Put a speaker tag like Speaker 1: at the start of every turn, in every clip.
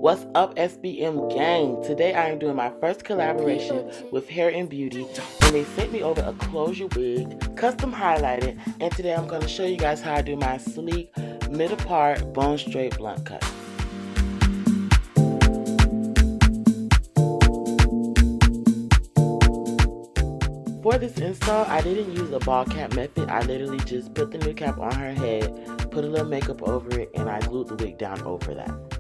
Speaker 1: What's up, SBM gang? Today I am doing my first collaboration with Hairinbeauty, and they sent me over a closure wig, custom highlighted, and today I'm going to show you guys how I do my sleek, mid-apart, bone straight blunt cut. For this install, I didn't use a ball cap method. I literally just put the new cap on her head, put a little makeup over it, and I glued the wig down over that.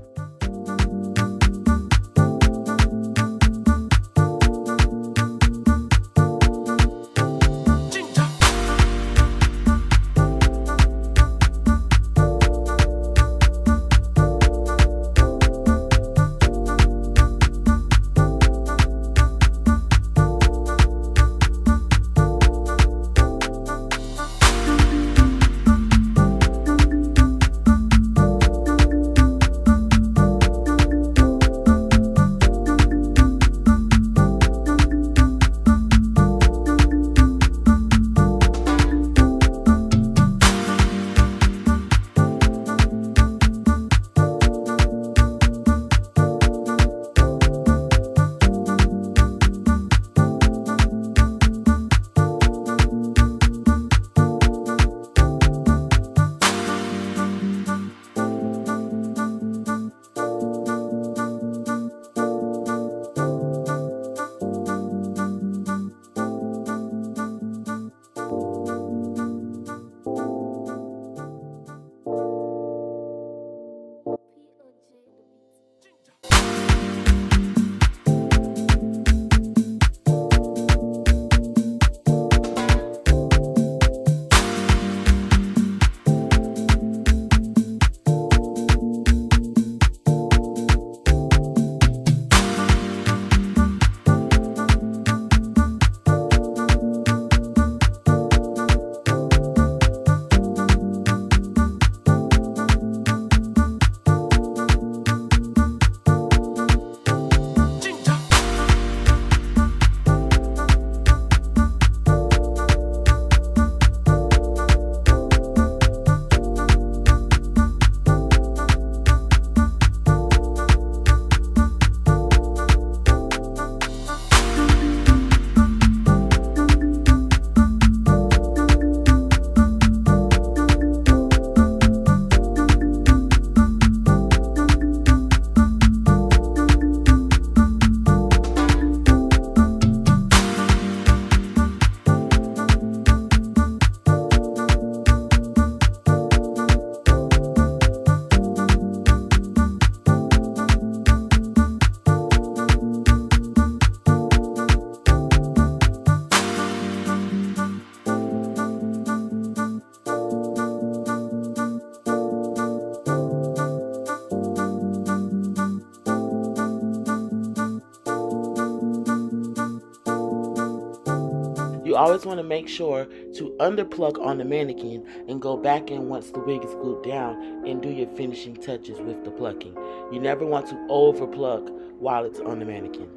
Speaker 1: You always want to make sure to underplug on the mannequin and go back in once the wig is glued down and do your finishing touches with the plucking. You never want to overplug while it's on the mannequin.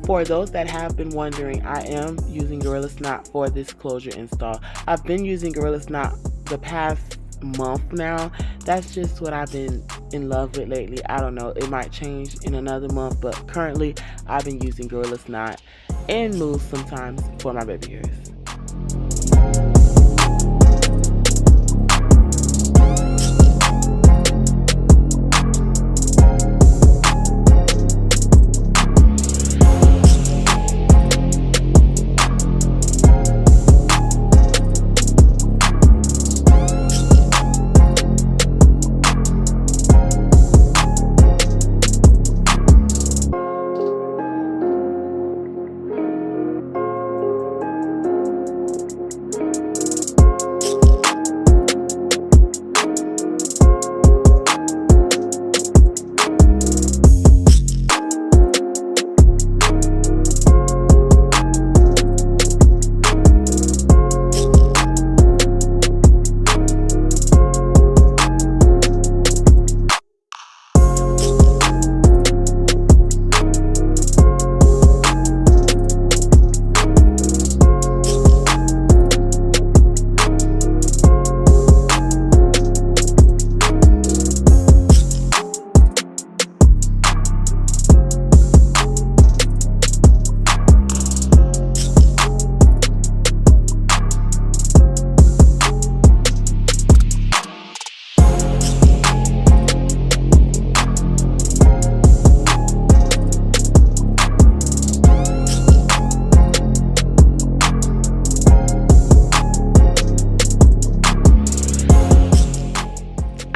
Speaker 1: For those that have been wondering, I am using Gorilla Snot for this closure install. I've been using Gorilla Snot the past month now. That's just what I've been in love with lately. I don't know, it might change in another month, but currently I've been using Gorilla Snot and mousse sometimes for my baby hairs.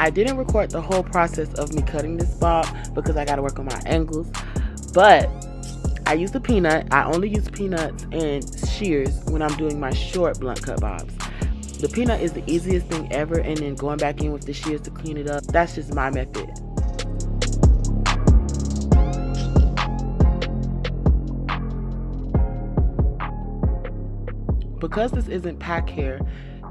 Speaker 1: I didn't record the whole process of me cutting this bob because I gotta work on my angles, but I use the peanut. I only use peanuts and shears when I'm doing my short blunt cut bobs. The peanut is the easiest thing ever, and then going back in with the shears to clean it up, that's just my method. Because this isn't pack hair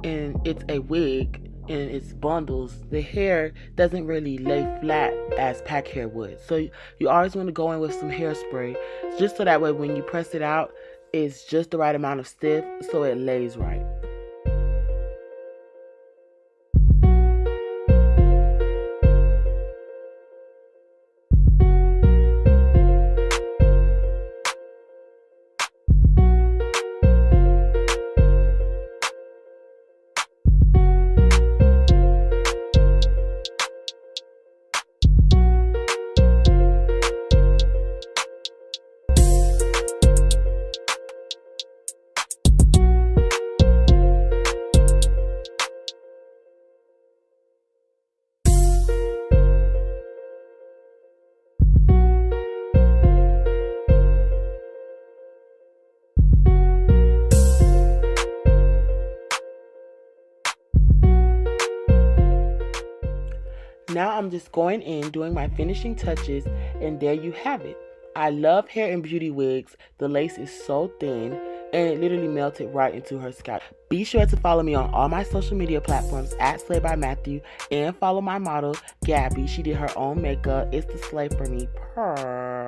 Speaker 1: and it's a wig and it's bundles, the hair doesn't really lay flat as pack hair would. So you always want to go in with some hairspray, just so that way when you press it out, it's just the right amount of stiff so it lays right. Now I'm just going in, doing my finishing touches, and there you have it. I love Hairinbeauty wigs. The lace is so thin, and it literally melted right into her scalp. Be sure to follow me on all my social media platforms at Slay by Matthew, and follow my model, Gabby. She did her own makeup. It's the slay for me. Purr.